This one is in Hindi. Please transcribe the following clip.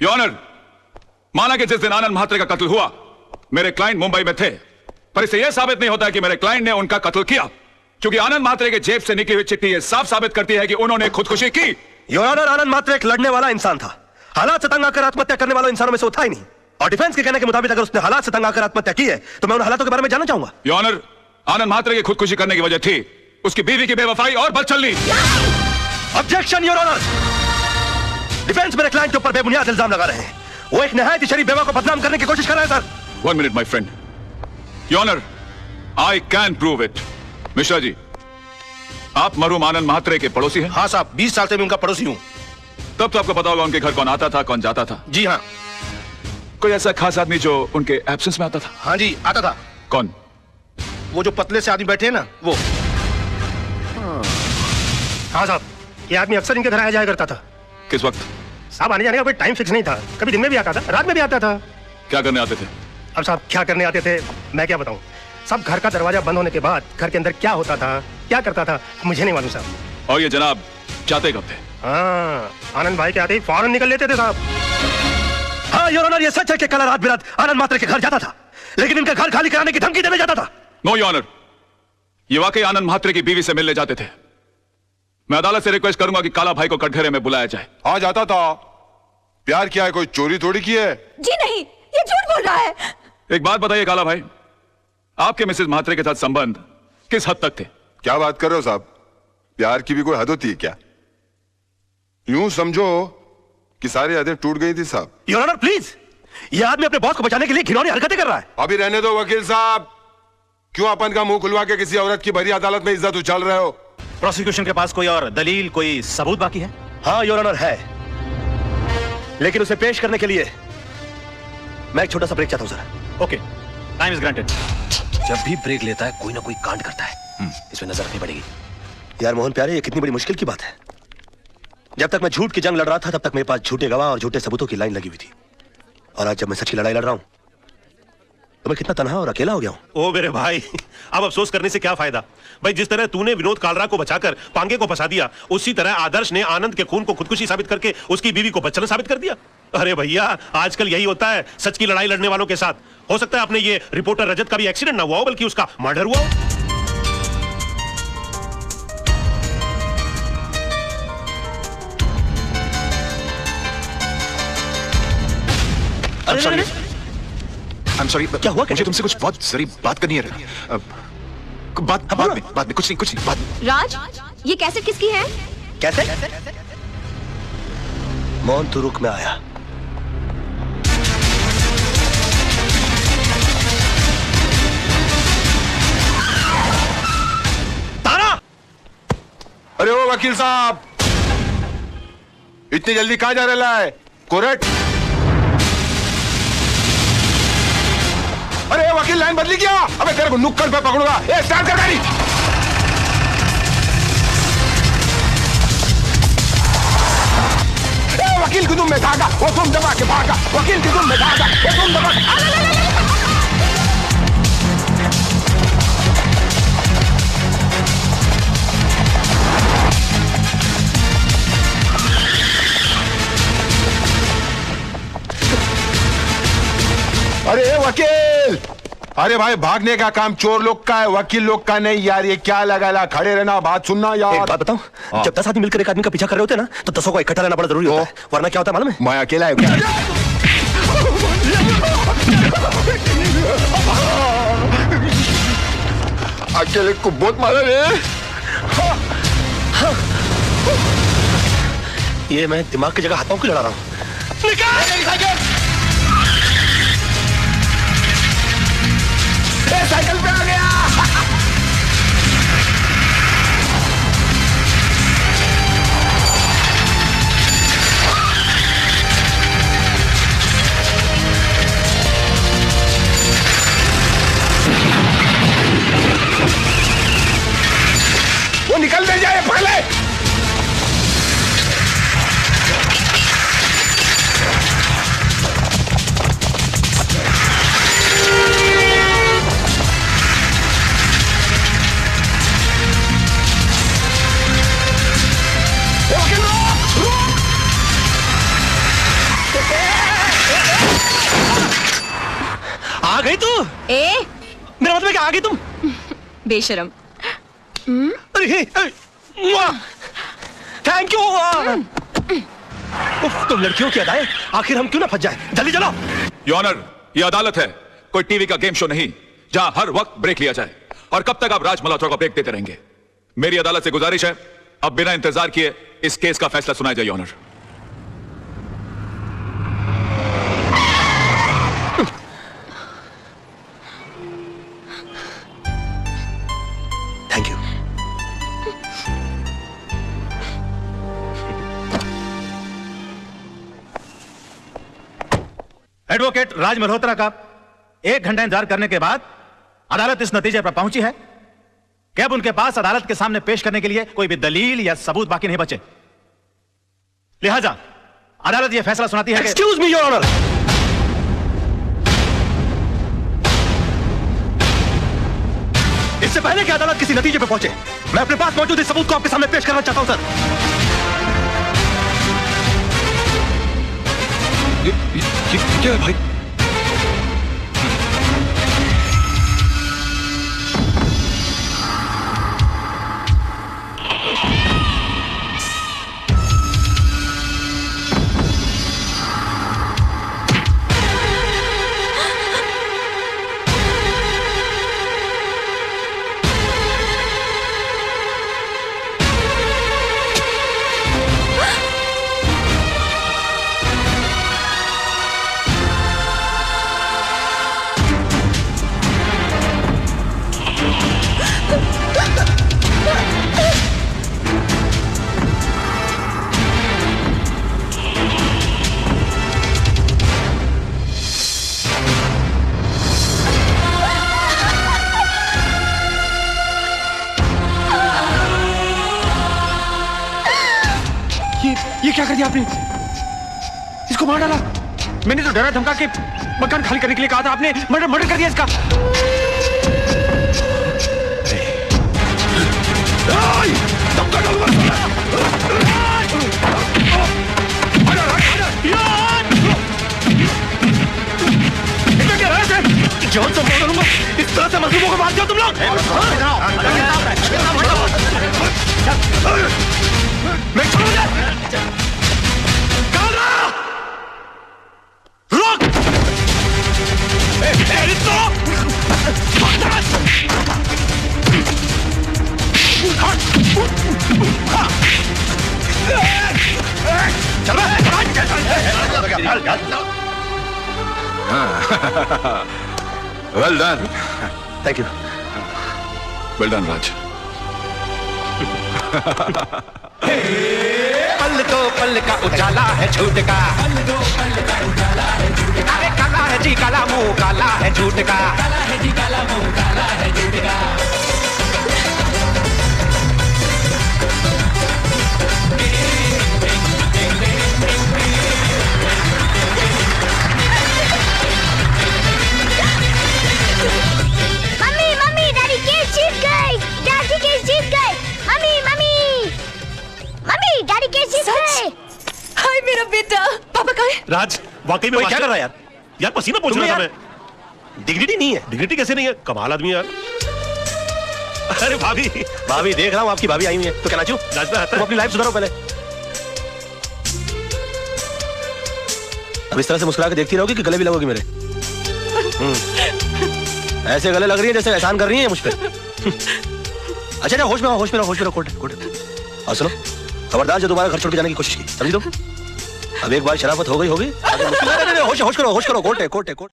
योर ऑनर, माना कि जिस दिन आनंद महात्रे का कत्ल हुआ मेरे क्लाइंट मुंबई में थे, पर इससे यह साबित नहीं होता कि मेरे क्लाइंट ने उनका कत्ल किया, क्योंकि आनंद महात्रे के जेब से निकली हुई चिट्ठी यह साफ साबित करती है कि उन्होंने खुदकुशी की। योर ऑनर, आनंद महात्रे एक लड़ने वाला इंसान था। हालात से तंग आकर आत्महत्या करने वाला इंसानों में से वो था ही नहीं। और डिफेंस के कहने के मुताबिक अगर उसने हालात से तंग आकर आत्महत्या की है तो मैं उन हालातों के बारे में जानना चाहूंगा। योर ऑनर, आनंद महात्रे की खुदकुशी करने की वजह थी उसकी बीवी की बेवफाई और बदचलनी। Objection your honour. डिफेंस मेरे क्लाइंट के ऊपर बेबुनियाद इल्जाम लगा रहे हैं। वो एक नहायत ही शरीफ बेवा को बदनाम करने की कोशिश कर रहे हैं sir. 1 minute my friend. Your honour, I can prove it. Mishra ji, आप मरहूम आनंद महात्रे के पड़ोसी हैं? हाँ साहब, 20 साल से मैं उनका पड़ोसी हूँ। तब तो आपको पता होगा उनके घर कौन आता था, कौन जाता था। जी हाँ। कोई ऐसा खास आदमी जो उनके एब्सेंस में आता था? हाँ जी, आता था। कौन? वो जो पतले से आदमी बैठे हैं ना, वो। हाँ साहब, ये आदमी अक्सर इनके घर आया जाया करता था। किस वक्त? साहब, आने जाने का कोई टाइम फिक्स नहीं था। कभी दिन में भी आता था, रात में भी आता था। क्या करने आते थे? अब साहब क्या करने आते थे मैं क्या बताऊं। सब घर का दरवाजा बंद होने के बाद घर के अंदर क्या होता था, क्या करता था, मुझे नहीं मालूम साहब। और ये जनाब जाते कब थे? हाँ, आनंद भाई के आते ही फौरन निकल लेते थे साहब। हाँ योर ऑनर, ये सच है कि कल रात बिरात आनंद महात्रे के घर जाता था, लेकिन इनका घर खाली कराने की धमकी देने जाता था। नो योर ऑनर, ये वाकई आनंद महात्रे की बीवी से मिलने जाते थे। मैं अदालत से रिक्वेस्ट करूंगा कि काला भाई को कटघरे में बुलाया जाए। हाँ जाता था। प्यार किया है, कोई चोरी थोड़ी की है। जी नहीं, ये झूठ बोल रहा है। एक बात बताइए काला भाई, आपके मिसेस महात्रे के साथ संबंध किस हद तक थे? क्या बात कर रहे हो साहब, प्यार की भी कोई हद होती है क्या? यूं समझो कि सारी हदें टूट गई थी साहब। योर ऑनर प्लीज, ये आदमी अपने बॉस को बचाने के लिए घिनौनी हरकतें कर रहा है। अभी रहने दो वकील साहब, क्यों अपन का मुंह खुलवा के किसी औरत की भरी अदालत में इज्जत उछाल रहे हो? प्रोसिक्यूशन के पास कोई और दलील, कोई सबूत बाकी है? हाँ योर ऑनर है, लेकिन उसे पेश करने के लिए मैं एक छोटा सा ब्रेक चाहता हूं sir. Okay, time is granted. जब भी ब्रेक लेता है कोई ना कोई कांड करता है, इसमें नजर रखनी पड़ेगी। यार मोहन प्यारे, ये कितनी बड़ी मुश्किल की बात है। जब तक मैं झूठ की जंग लड़ रहा था तब तक मेरे पास झूठे गवाह और झूठे सबूतों की लाइन लगी हुई थी, और आज जब मैं सच की लड़ाई लड़ रहा हूं तो मैं कितना तन्हा और अकेला हो गया हूं। ओ मेरे भाई, अब अफसोस करने से क्या फायदा भाई। जिस तरह तूने विनोद कालरा को बचाकर पांगे को फंसा दिया, उसी तरह आदर्श ने आनंद के खून को खुदकुशी साबित करके उसकी बीवी को बच्चन साबित कर दिया। अरे भैया, आजकल यही होता है सच की लड़ाई लड़ने वालों के साथ। हो सकता है अपने ये रिपोर्टर रजत का भी एक्सीडेंट ना हुआ हो, बल्कि उसका मर्डर हुआ हो। I'm sorry, क्या हुआ? मुझे तुमसे कुछ बहुत जरूरी बात करनी है। बाद में कुछ नहीं बाद में। राज, ये कैसेट किसकी है? कैसे? मोहन तू रुक, मैं आया। तारा! अरे ओ वकील साहब, इतनी जल्दी कहां जा रहा है? कोर्ट? अरे वकील लाइन बदली क्या? अबे तेरे को नुक्कड़ पे पकड़ूंगा। ए स्टार्ट कर गाड़ी। वकील की तुम में भागा, वो तुम दबा के भागा। वकील की तुम में भागा, वो तुम दबा के। अरे वकील, अरे भाई भागने का काम चोर लोग का है, वकील लोग का नहीं यार। ये क्या लगा खड़े रहना, बात सुनना यार। एक बात बताऊं, जब 10 आदमी मिलकर एक आदमी का पीछा कर रहे होते हैं ना, तो 10 को इकट्ठा रहना बड़ा जरूरी होता है, वरना क्या होता है मालूम है? मैं अकेला है क्या? अकेले को बहुत मारा रे। ये मैं दिमाग की जगह हाथों की लड़ा रहा हूं। निकाल! साइकिल पे आ गया। वो निकल दे जाए पहले। गई तू? ए मेरा मतलब क्या आ गई तुम? बेशरम। अरे थैंक यू। तुम लड़कियों की अदाएं, आखिर हम क्यों ना फंस जाए? जल्दी चलो। योर ऑनर, यह अदालत है, कोई टीवी का गेम शो नहीं जहां हर वक्त ब्रेक लिया जाए। और कब तक आप राज मल्होत्रा को ब्रेक देते रहेंगे? मेरी अदालत से गुजारिश है, अब बिना इंतजार किए इस केस का फैसला सुनाया जाए। Your honour. Thank you. Advocate Raj Malhotra का 1 घंटा इंतजार करने के बाद अदालत इस नतीजे पर पहुंची है कि अब उनके पास अदालत के सामने पेश करने के लिए कोई भी दलील या सबूत बाकी नहीं बचे। लिहाजा अदालत यह फैसला सुनाती है। Excuse me your honour. इससे पहले कि अदालत किसी नतीजे पर पहुंचे, मैं अपने पास मौजूद इस सबूत को आपके सामने पेश करना चाहता हूं सर। क्या है भाई? ये क्या कर दिया आपने? इसको मार डाला। मैंने तो डरा धमका के मकान खाली करने के लिए कहा था, आपने मर्डर कर दिया इसका। जोर से बोल दूंगा, इस तरह से मजलूमों को मारते हो तुम लोग। मैं रोक। Well done. Thank you. Well done Raj. पल तो पल का उजाला है झूठ का, अरे काला है जी काला मुंह काला है झूठ का। मम्मी मम्मी डैडी केस जीत गए। डैडी केस जीत गए। Mummy mummy mummy daddy case जीत गए। हाय मेरा बेटा। पापा कहाँ है? राज वाकई में क्या कर रहा है यार? यार पसीना पोंछ रहा था मैं। डिग्निटी नहीं है। डिग्निटी कैसे नहीं है? कमाल आदमी यार। अरे भाभी। भाभी देख रहा हूँ आपकी भाभी आई हुई है, तो क्या नाचूं? नाचना आता तुम है। अपनी लाइफ सुधारो पहले। अब इस तरह से मुस्कुरा के देखती रहोगी कि गले भी लगोगी मेरे? ऐसे गले लग रही है जैसे एहसान कर रही है मुझ पे। अच्छा होश में रहो, होश में रहो, होश में रहो। कोर्ट और सुनो, खबरदार जो दोबारा घर छोड़ के जाने की कोशिश की, समझी तुम? अब एक बार शराफत हो गई होगी। होश करो, होश करो। कोर्ट है।